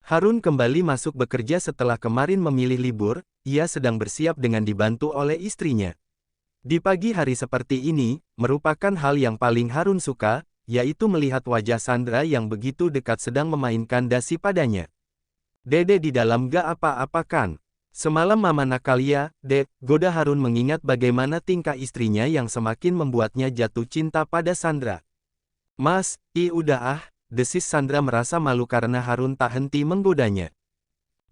Harun kembali masuk bekerja setelah kemarin memilih libur, ia sedang bersiap dengan dibantu oleh istrinya. Di pagi hari seperti ini, merupakan hal yang paling Harun suka, yaitu melihat wajah Sandra yang begitu dekat sedang memainkan dasi padanya. Dede di dalam gak apa-apa kan? Semalam mama nakal ya, Dek, goda Harun mengingat bagaimana tingkah istrinya yang semakin membuatnya jatuh cinta pada Sandra. Mas, udah ah, desis Sandra merasa malu karena Harun tak henti menggodanya.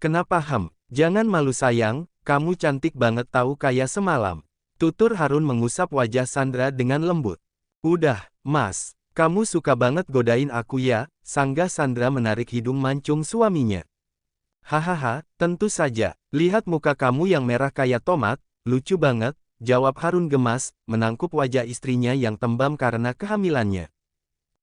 Kenapa jangan malu sayang, kamu cantik banget tahu kayak semalam. Tutur Harun mengusap wajah Sandra dengan lembut. Udah, Mas, kamu suka banget godain aku ya, sanggah Sandra menarik hidung mancung suaminya. Hahaha, tentu saja, lihat muka kamu yang merah kayak tomat, lucu banget, jawab Harun gemas, menangkup wajah istrinya yang tembam karena kehamilannya.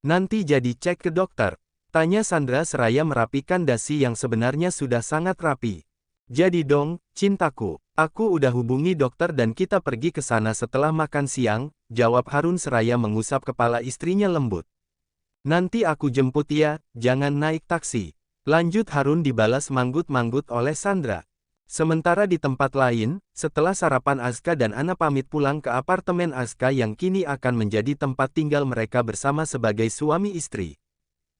Nanti jadi cek ke dokter, tanya Sandra seraya merapikan dasi yang sebenarnya sudah sangat rapi. Jadi dong, cintaku, aku udah hubungi dokter dan kita pergi ke sana setelah makan siang, jawab Harun seraya mengusap kepala istrinya lembut. Nanti aku jemput ya, jangan naik taksi. Lanjut Harun dibalas manggut-manggut oleh Sandra. Sementara di tempat lain, setelah sarapan Aska dan Ana pamit pulang ke apartemen Aska yang kini akan menjadi tempat tinggal mereka bersama sebagai suami istri.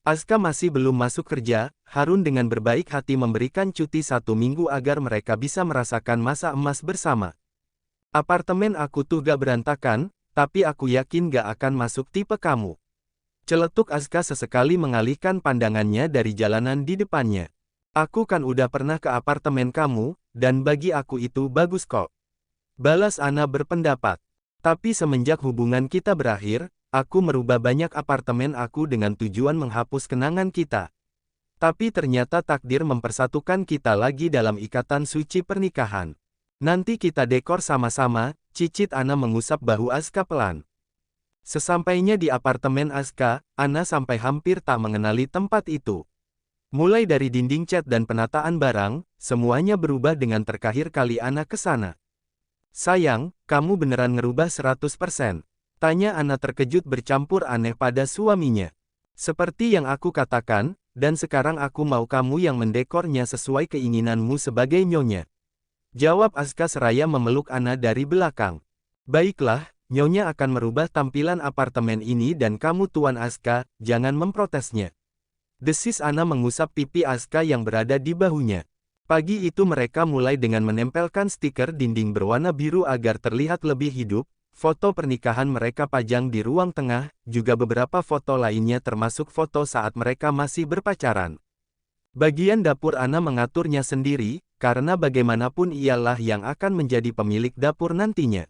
Aska masih belum masuk kerja, Harun dengan berbaik hati memberikan cuti 1 minggu agar mereka bisa merasakan masa emas bersama. Apartemen aku tuh gak berantakan, tapi aku yakin gak akan masuk tipe kamu. Celetuk Aska sesekali mengalihkan pandangannya dari jalanan di depannya. Aku kan udah pernah ke apartemen kamu, dan bagi aku itu bagus kok. Balas Ana berpendapat. Tapi semenjak hubungan kita berakhir, aku merubah banyak apartemen aku dengan tujuan menghapus kenangan kita. Tapi ternyata takdir mempersatukan kita lagi dalam ikatan suci pernikahan. Nanti kita dekor sama-sama, cicit Ana mengusap bahu Aska pelan. Sesampainya di apartemen Aska, Ana sampai hampir tak mengenali tempat itu. Mulai dari dinding cat dan penataan barang, semuanya berubah dengan terkahir kali Ana ke sana. Sayang, kamu beneran ngerubah 100%? Tanya Ana terkejut bercampur aneh pada suaminya. Seperti yang aku katakan, dan sekarang aku mau kamu yang mendekornya sesuai keinginanmu sebagai nyonya. Jawab Aska seraya memeluk Ana dari belakang. Baiklah, nyonya akan merubah tampilan apartemen ini dan kamu Tuan Aska, jangan memprotesnya. Desis Ana mengusap pipi Aska yang berada di bahunya. Pagi itu mereka mulai dengan menempelkan stiker dinding berwarna biru agar terlihat lebih hidup, foto pernikahan mereka pajang di ruang tengah, juga beberapa foto lainnya termasuk foto saat mereka masih berpacaran. Bagian dapur Ana mengaturnya sendiri, karena bagaimanapun ialah yang akan menjadi pemilik dapur nantinya.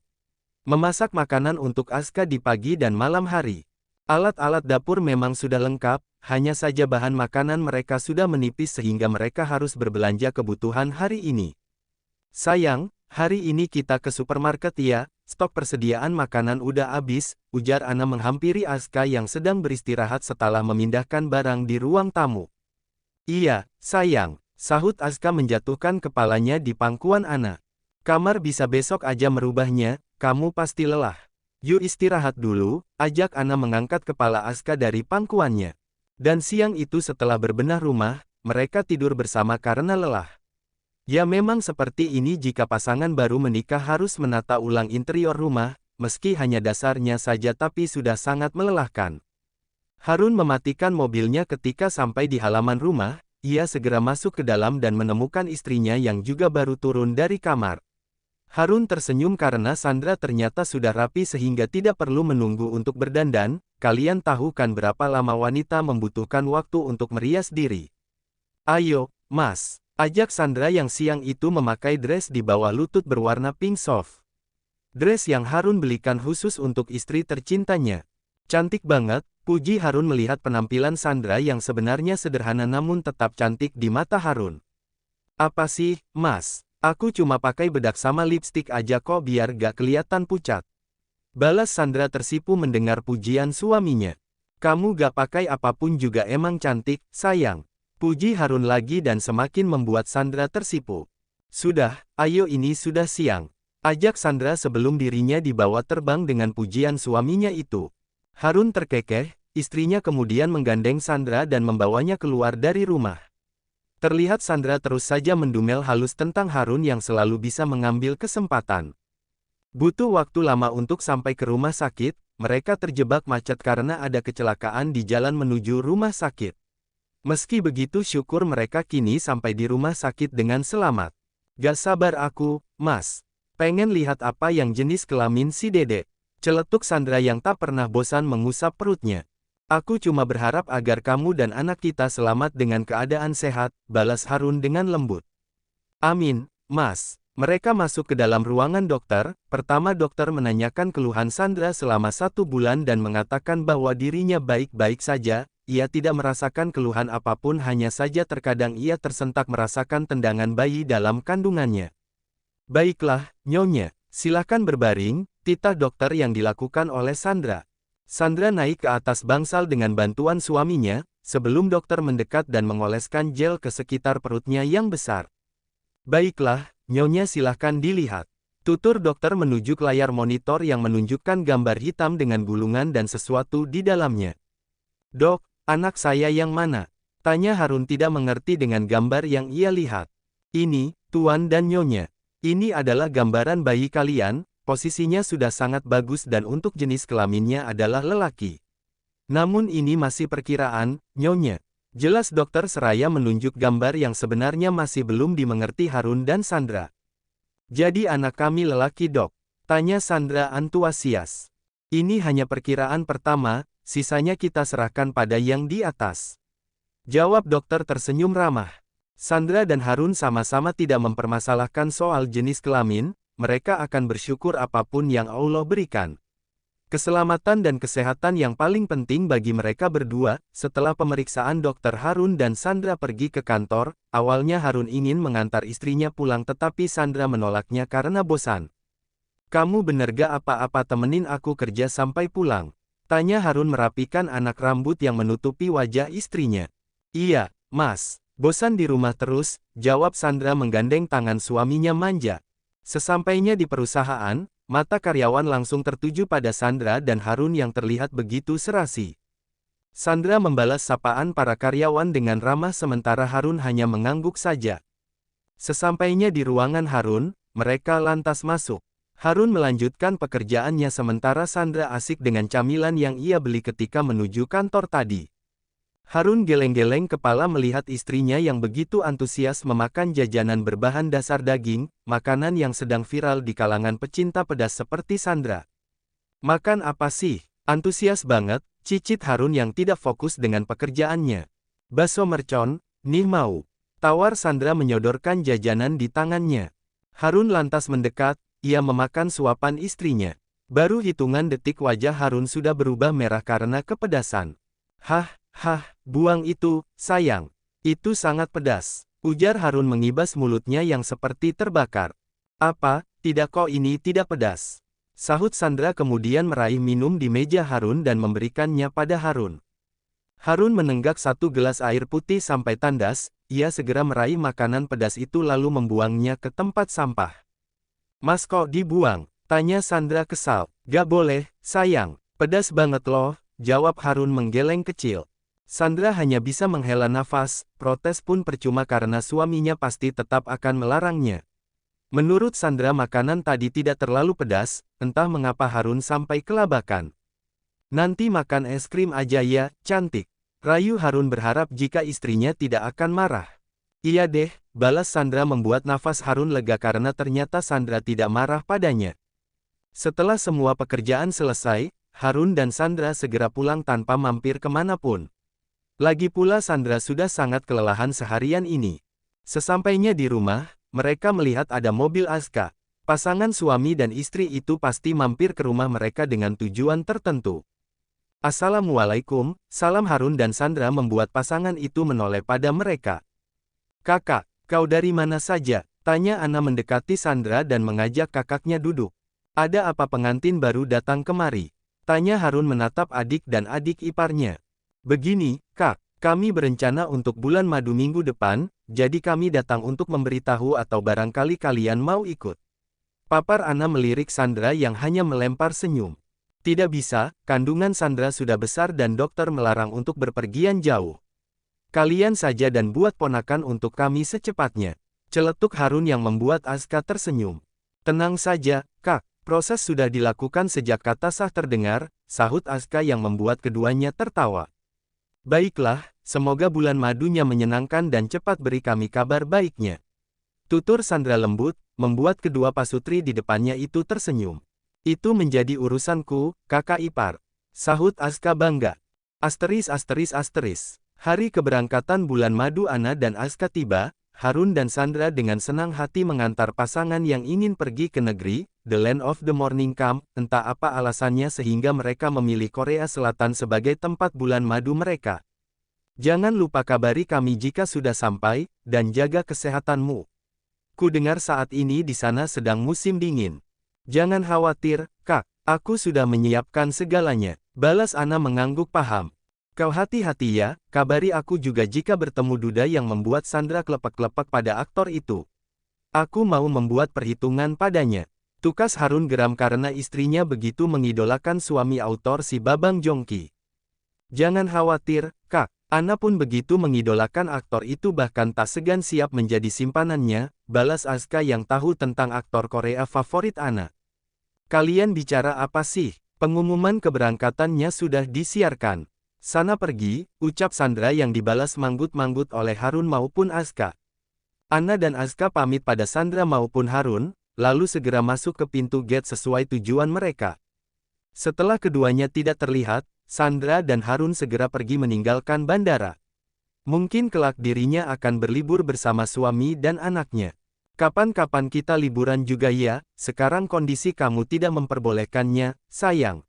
Memasak makanan untuk Aska di pagi dan malam hari. Alat-alat dapur memang sudah lengkap, hanya saja bahan makanan mereka sudah menipis sehingga mereka harus berbelanja kebutuhan hari ini. Sayang, hari ini kita ke supermarket ya, stok persediaan makanan udah habis, ujar Ana menghampiri Aska yang sedang beristirahat setelah memindahkan barang di ruang tamu. Iya, sayang, sahut Aska menjatuhkan kepalanya di pangkuan Ana. Kamar bisa besok aja merubahnya, kamu pasti lelah. Yuk istirahat dulu, ajak Ana mengangkat kepala Aska dari pangkuannya. Dan siang itu setelah berbenah rumah, mereka tidur bersama karena lelah. Ya memang seperti ini jika pasangan baru menikah harus menata ulang interior rumah, meski hanya dasarnya saja tapi sudah sangat melelahkan. Harun mematikan mobilnya ketika sampai di halaman rumah, ia segera masuk ke dalam dan menemukan istrinya yang juga baru turun dari kamar. Harun tersenyum karena Sandra ternyata sudah rapi sehingga tidak perlu menunggu untuk berdandan, kalian tahu kan berapa lama wanita membutuhkan waktu untuk merias diri. Ayo, Mas, ajak Sandra yang siang itu memakai dress di bawah lutut berwarna pink soft. Dress yang Harun belikan khusus untuk istri tercintanya. Cantik banget, puji Harun melihat penampilan Sandra yang sebenarnya sederhana namun tetap cantik di mata Harun. Apa sih, Mas? Aku cuma pakai bedak sama lipstik aja kok biar gak kelihatan pucat. Balas Sandra tersipu mendengar pujian suaminya. Kamu gak pakai apapun juga emang cantik, sayang. Puji Harun lagi dan semakin membuat Sandra tersipu. Sudah, ayo ini sudah siang. Ajak Sandra sebelum dirinya dibawa terbang dengan pujian suaminya itu. Harun terkekeh, istrinya kemudian menggandeng Sandra dan membawanya keluar dari rumah. Terlihat Sandra terus saja mendumel halus tentang Harun yang selalu bisa mengambil kesempatan. Butuh waktu lama untuk sampai ke rumah sakit, mereka terjebak macet karena ada kecelakaan di jalan menuju rumah sakit. Meski begitu syukur mereka kini sampai di rumah sakit dengan selamat. Gak sabar aku, Mas. Pengen lihat apa yang jenis kelamin si Dedek. Celetuk Sandra yang tak pernah bosan mengusap perutnya. Aku cuma berharap agar kamu dan anak kita selamat dengan keadaan sehat, balas Harun dengan lembut. Amin, Mas. Mereka masuk ke dalam ruangan dokter. Pertama dokter menanyakan keluhan Sandra selama 1 bulan dan mengatakan bahwa dirinya baik-baik saja. Ia tidak merasakan keluhan apapun, hanya saja terkadang ia tersentak merasakan tendangan bayi dalam kandungannya. Baiklah, Nyonya, silakan berbaring, titah dokter yang dilakukan oleh Sandra. Sandra naik ke atas bangsal dengan bantuan suaminya, sebelum dokter mendekat dan mengoleskan gel ke sekitar perutnya yang besar. Baiklah, Nyonya silahkan dilihat. Tutur dokter menuju ke layar monitor yang menunjukkan gambar hitam dengan gulungan dan sesuatu di dalamnya. Dok, anak saya yang mana? Tanya Harun tidak mengerti dengan gambar yang ia lihat. Ini, Tuan dan Nyonya. Ini adalah gambaran bayi kalian, posisinya sudah sangat bagus dan untuk jenis kelaminnya adalah lelaki. Namun ini masih perkiraan, Nyonya. Jelas dokter seraya menunjuk gambar yang sebenarnya masih belum dimengerti Harun dan Sandra. Jadi anak kami lelaki dok? Tanya Sandra antusias. Ini hanya perkiraan pertama, sisanya kita serahkan pada yang di atas. Jawab dokter tersenyum ramah. Sandra dan Harun sama-sama tidak mempermasalahkan soal jenis kelamin, mereka akan bersyukur apapun yang Allah berikan. Keselamatan dan kesehatan yang paling penting bagi mereka berdua. Setelah pemeriksaan dokter, Harun dan Sandra pergi ke kantor. Awalnya Harun ingin mengantar istrinya pulang tetapi Sandra menolaknya karena bosan. Kamu bener gak apa-apa temenin aku kerja sampai pulang? Tanya Harun merapikan anak rambut yang menutupi wajah istrinya. Iya, Mas. Bosan di rumah terus, jawab Sandra menggandeng tangan suaminya manja. Sesampainya di perusahaan, mata karyawan langsung tertuju pada Sandra dan Harun yang terlihat begitu serasi. Sandra membalas sapaan para karyawan dengan ramah sementara Harun hanya mengangguk saja. Sesampainya di ruangan Harun, mereka lantas masuk. Harun melanjutkan pekerjaannya sementara Sandra asik dengan camilan yang ia beli ketika menuju kantor tadi. Harun geleng-geleng kepala melihat istrinya yang begitu antusias memakan jajanan berbahan dasar daging, makanan yang sedang viral di kalangan pecinta pedas seperti Sandra. Makan apa sih? Antusias banget, cicit Harun yang tidak fokus dengan pekerjaannya. Bakso mercon, nih mau. Tawar Sandra menyodorkan jajanan di tangannya. Harun lantas mendekat, ia memakan suapan istrinya. Baru hitungan detik wajah Harun sudah berubah merah karena kepedasan. Hah, buang itu, sayang. Itu sangat pedas. Ujar Harun mengibas mulutnya yang seperti terbakar. Apa, tidak kok ini tidak pedas. Sahut Sandra kemudian meraih minum di meja Harun dan memberikannya pada Harun. Harun menenggak 1 gelas air putih sampai tandas, ia segera meraih makanan pedas itu lalu membuangnya ke tempat sampah. Mas kok dibuang? Tanya Sandra kesal. Gak boleh, sayang. Pedas banget loh, jawab Harun menggeleng kecil. Sandra hanya bisa menghela nafas, protes pun percuma karena suaminya pasti tetap akan melarangnya. Menurut Sandra makanan tadi tidak terlalu pedas, entah mengapa Harun sampai kelabakan. Nanti makan es krim aja ya, cantik. Rayu Harun berharap jika istrinya tidak akan marah. Iya deh, balas Sandra membuat nafas Harun lega karena ternyata Sandra tidak marah padanya. Setelah semua pekerjaan selesai, Harun dan Sandra segera pulang tanpa mampir kemanapun. Lagi pula Sandra sudah sangat kelelahan seharian ini. Sesampainya di rumah, mereka melihat ada mobil Aska. Pasangan suami dan istri itu pasti mampir ke rumah mereka dengan tujuan tertentu. Assalamualaikum, salam Harun dan Sandra membuat pasangan itu menoleh pada mereka. Kakak, kau dari mana saja? Tanya Ana mendekati Sandra dan mengajak kakaknya duduk. Ada apa pengantin baru datang kemari? Tanya Harun menatap adik dan adik iparnya. Begini, Kak, kami berencana untuk bulan madu minggu depan, jadi kami datang untuk memberitahu atau barangkali kalian mau ikut. Papar Ana melirik Sandra yang hanya melempar senyum. Tidak bisa, kandungan Sandra sudah besar dan dokter melarang untuk berpergian jauh. Kalian saja dan buat ponakan untuk kami secepatnya. Celetuk Harun yang membuat Aska tersenyum. Tenang saja, Kak. Proses sudah dilakukan sejak kata sah terdengar, sahut Aska yang membuat keduanya tertawa. Baiklah, semoga bulan madunya menyenangkan dan cepat beri kami kabar baiknya. Tutur Sandra lembut, membuat kedua pasutri di depannya itu tersenyum. Itu menjadi urusanku, kakak ipar. Sahut Aska bangga. Asteris. Hari keberangkatan bulan madu Ana dan Aska tiba, Harun dan Sandra dengan senang hati mengantar pasangan yang ingin pergi ke negeri, The Land of the Morning Camp, entah apa alasannya sehingga mereka memilih Korea Selatan sebagai tempat bulan madu mereka. Jangan lupa kabari kami jika sudah sampai, dan jaga kesehatanmu. Ku dengar saat ini di sana sedang musim dingin. Jangan khawatir, Kak, aku sudah menyiapkan segalanya. Balas Ana mengangguk paham. Kau hati-hati ya, kabari aku juga jika bertemu duda yang membuat Sandra klepek-klepek pada aktor itu. Aku mau membuat perhitungan padanya. Tukas Harun geram karena istrinya begitu mengidolakan suami autor si Babang Jongki. Jangan khawatir, Kak, Ana pun begitu mengidolakan aktor itu bahkan tak segan siap menjadi simpanannya, balas Aska yang tahu tentang aktor Korea favorit Ana. Kalian bicara apa sih? Pengumuman keberangkatannya sudah disiarkan. Sana pergi, ucap Sandra yang dibalas manggut-manggut oleh Harun maupun Aska. Ana dan Aska pamit pada Sandra maupun Harun, lalu segera masuk ke pintu gate sesuai tujuan mereka. Setelah keduanya tidak terlihat, Sandra dan Harun segera pergi meninggalkan bandara. Mungkin kelak dirinya akan berlibur bersama suami dan anaknya. Kapan-kapan kita liburan juga ya, sekarang kondisi kamu tidak memperbolehkannya, sayang.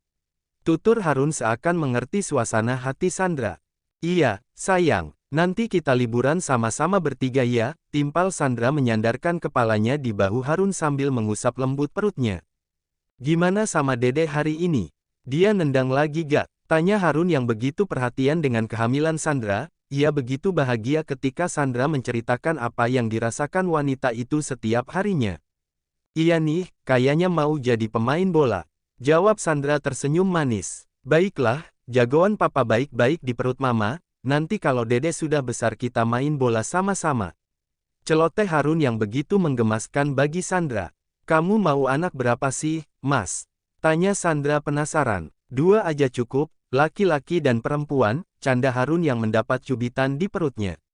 Tutur Harun seakan mengerti suasana hati Sandra. Iya, sayang, nanti kita liburan sama-sama bertiga ya, timpal Sandra menyandarkan kepalanya di bahu Harun sambil mengusap lembut perutnya. Gimana sama Dede hari ini? Dia nendang lagi gak? Tanya Harun yang begitu perhatian dengan kehamilan Sandra. Ia begitu bahagia ketika Sandra menceritakan apa yang dirasakan wanita itu setiap harinya. Iya nih, kayaknya mau jadi pemain bola. Jawab Sandra tersenyum manis. Baiklah, jagoan papa baik-baik di perut mama, nanti kalau Dede sudah besar kita main bola sama-sama. Celoteh Harun yang begitu menggemaskan bagi Sandra. Kamu mau anak berapa sih, Mas? Tanya Sandra penasaran. 2 aja cukup, laki-laki dan perempuan, canda Harun yang mendapat cubitan di perutnya.